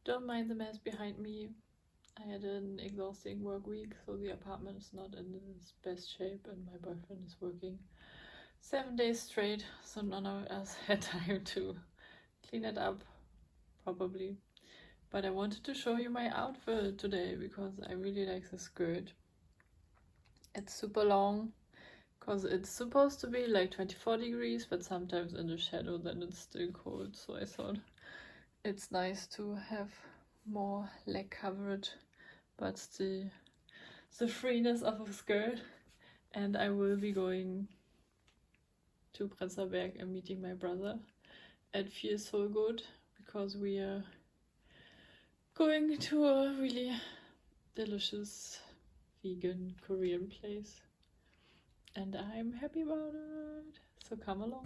Don't mind the mess behind me. I had an exhausting work week, so the apartment is not in its best shape, and my boyfriend is working 7 days straight, so none of us had time to clean it up properly. But I wanted to show you my outfit today because I really like the skirt. It's super long because it's supposed to be like 24 degrees, but sometimes in the shadow then it's still cold, so I thought it's nice to have more leg coverage, but the freeness of a skirt. And I will be going to Prenzlberg and meeting my brother at Seoul Good because we are going to a really delicious vegan Korean place, and I'm happy about it, so come along.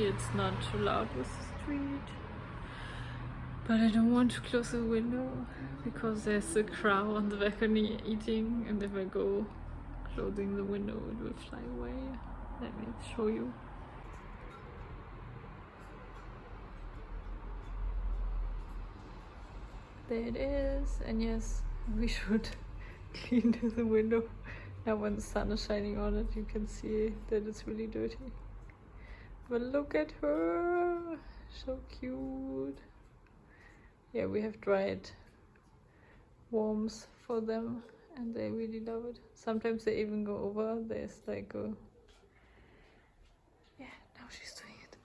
hopefully it's not too loud with the street. But I don't want to close the window because there's a crow on the balcony eating, and if I go closing the window it will fly away. Let me show you. There it is, and yes, we should clean the window. Now when the sun is shining on it, you can see that it's really dirty. But look at her, so cute. Yeah, we have dried worms for them and they really love it. Sometimes they even go over. There's like a... Yeah, now she's doing it.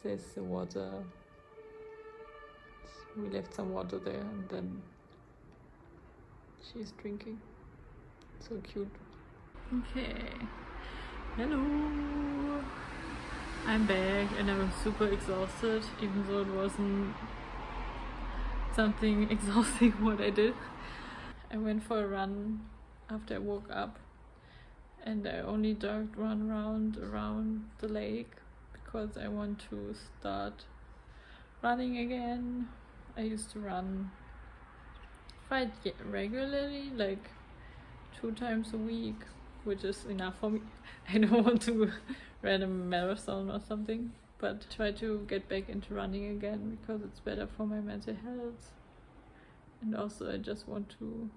There's the water. We left some water there and then she's drinking. So cute. Okay. Hello. I'm back and I'm super exhausted, even though it wasn't something exhausting what I did. I went for a run after I woke up and I only jogged one round around the lake because I want to start running again. I used to run quite regularly, like 2 times a week, which is enough for me. I don't want to run a marathon or something, but try to get back into running again because it's better for my mental health. And also I just want to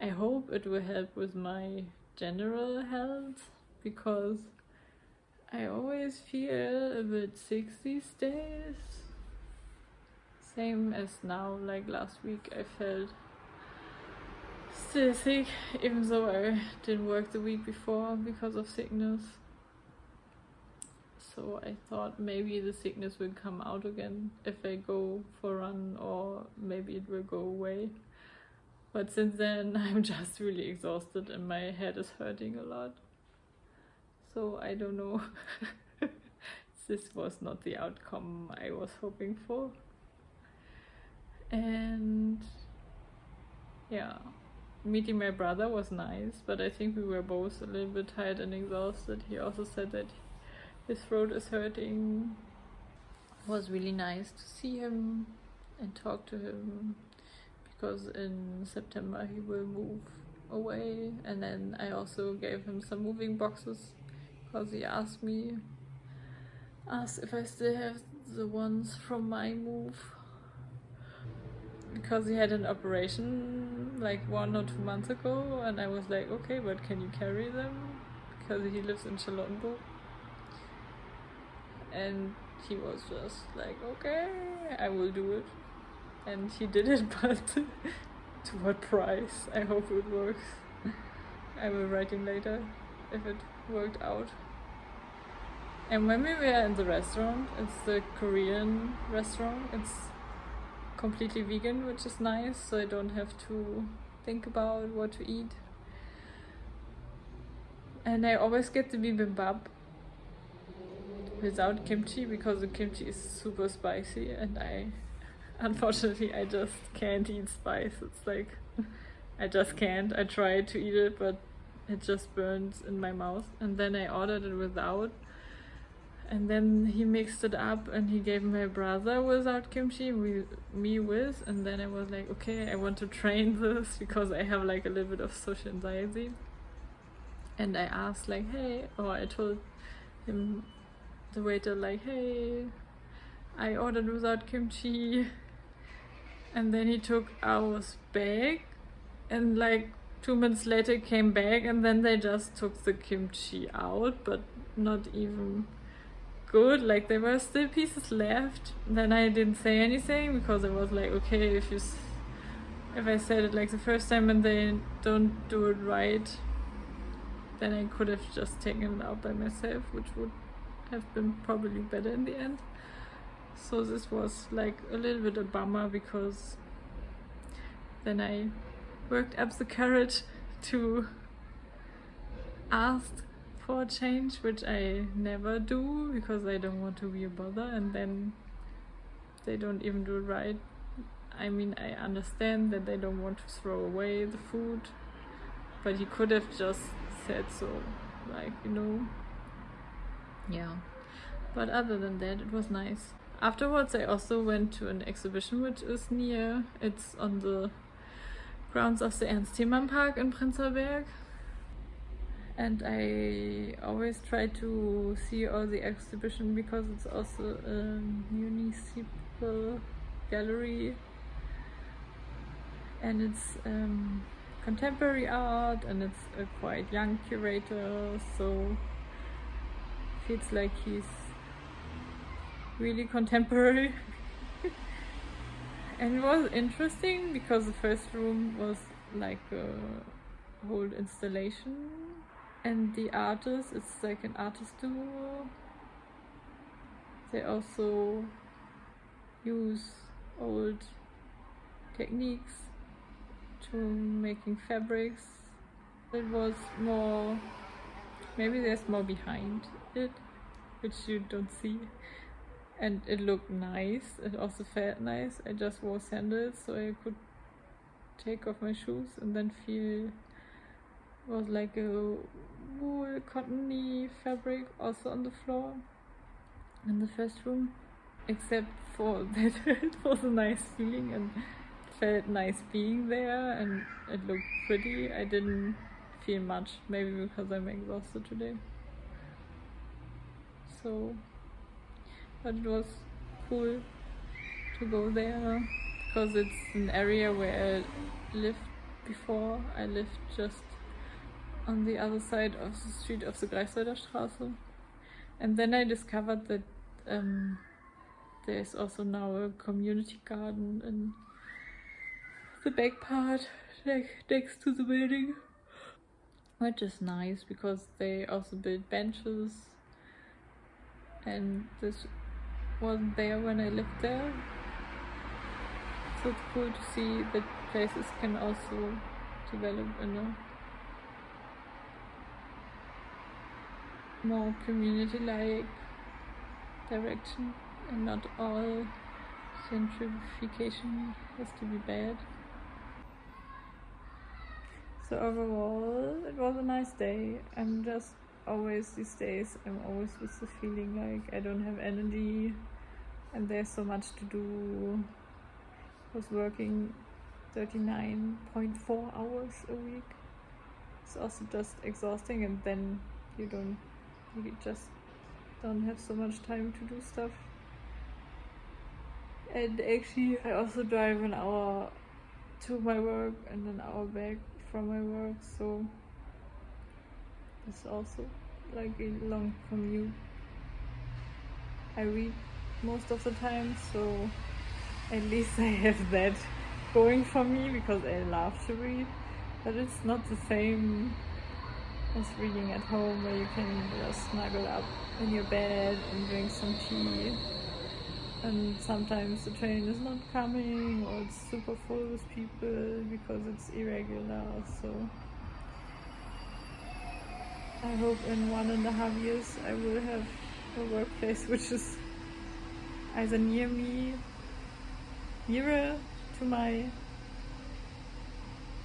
I hope it will help with my general health, because I always feel a bit sick these days. Same as now, like last week I felt still sick, even though I didn't work the week before because of sickness. So I thought maybe the sickness will come out again if I go for a run, or maybe it will go away. But since then I'm just really exhausted and my head is hurting a lot. So I don't know. This was not the outcome I was hoping for. And yeah, meeting my brother was nice, but I think we were both a little bit tired and exhausted. He also said that his throat is hurting. It was really nice to see him and talk to him, because in September he will move away. And then I also gave him some moving boxes because he asked if I still have the ones from my move, because he had an operation like 1 or 2 months ago, and I was like, okay, but can you carry them? Because he lives in Charlottenburg. And he was just like, okay, I will do it. And he did it, but to what price? I hope it works. I will write him later if it worked out. And when we were in the restaurant, it's the Korean restaurant, it's completely vegan, which is nice, so I don't have to think about what to eat. And I always get the bibimbap without kimchi, because the kimchi is super spicy and unfortunately I just can't eat spice. It's like I just can't. I tried to eat it, but it just burns in my mouth. And then I ordered it without, and then he mixed it up and he gave my brother without kimchi, me with. And then I was like, okay, I want to train this because I have like a little bit of social anxiety. And I asked like, hey, or I told him, the waiter, like, hey, I ordered without kimchi. And then he took our bag and like 2 minutes later came back, and then they just took the kimchi out, but not even good. Like there were still pieces left. Then I didn't say anything because I was like, okay, if I said it like the first time and they don't do it right, then I could have just taken it out by myself, which would have been probably better in the end. So this was like a little bit a bummer, because then I worked up the courage to ask for a change, which I never do because I don't want to be a bother, and then they don't even do it right. I mean, I understand that they don't want to throw away the food, but he could have just said so, like, you know, Yeah, but other than that, it was nice. Afterwards, I also went to an exhibition which is near. It's on the grounds of the Ernst Thiemann Park in Prenzlauer Berg. And I always try to see all the exhibition because it's also a municipal gallery, and it's contemporary art, and it's a quite young curator, so feels like he's really contemporary. And it was interesting because the first room was like a whole installation, and the artist, it's like an artist duo. They also use old techniques to making fabrics. It was more, maybe there's more behind it, which you don't see. And it looked nice, it also felt nice. I just wore sandals so I could take off my shoes and then feel, it was like a wool, cottony fabric also on the floor in the first room. Except for that it was a nice feeling and it felt nice being there and it looked pretty. I didn't feel much, maybe because I'm exhausted today. So, but it was cool to go there because it's an area where I lived before. I lived just on the other side of the street of the Greifswalder Straße. And then I discovered that there's also now a community garden in the back part, like next to the building, which is nice because they also built benches, and this wasn't there when I lived there. So it's cool to see that places can also develop in a more community-like direction, and not all gentrification has to be bad. So overall, it was a nice day. I'm just always, these days, I'm always with the feeling like I don't have energy and there's so much to do. I was working 39.4 hours a week. It's also just exhausting, and then you just don't have so much time to do stuff. And actually I also drive an hour to my work and an hour back from my work, so it's also like a long commute. I read most of the time, so at least I have that going for me because I love to read, but it's not the same as reading at home where you can just snuggle up in your bed and drink some tea, and sometimes the train is not coming or it's super full with people because it's irregular. So I hope in 1.5 years I will have a workplace which is either near me, nearer to my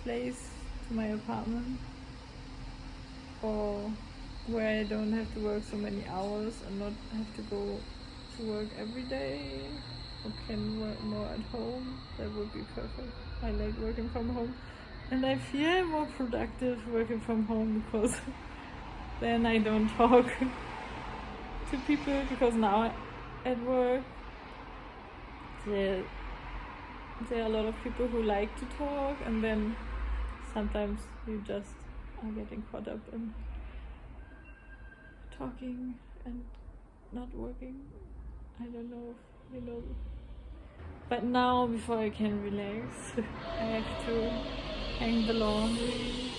place, to my apartment, or where I don't have to work so many hours and not have to go to work every day, or can work more at home. That would be perfect. I like working from home, and I feel more productive working from home because then I don't talk to people, because now at work there are a lot of people who like to talk, and then sometimes you just are getting caught up in talking and not working. I don't know if you know. But now, before I can relax, I have to hang the laundry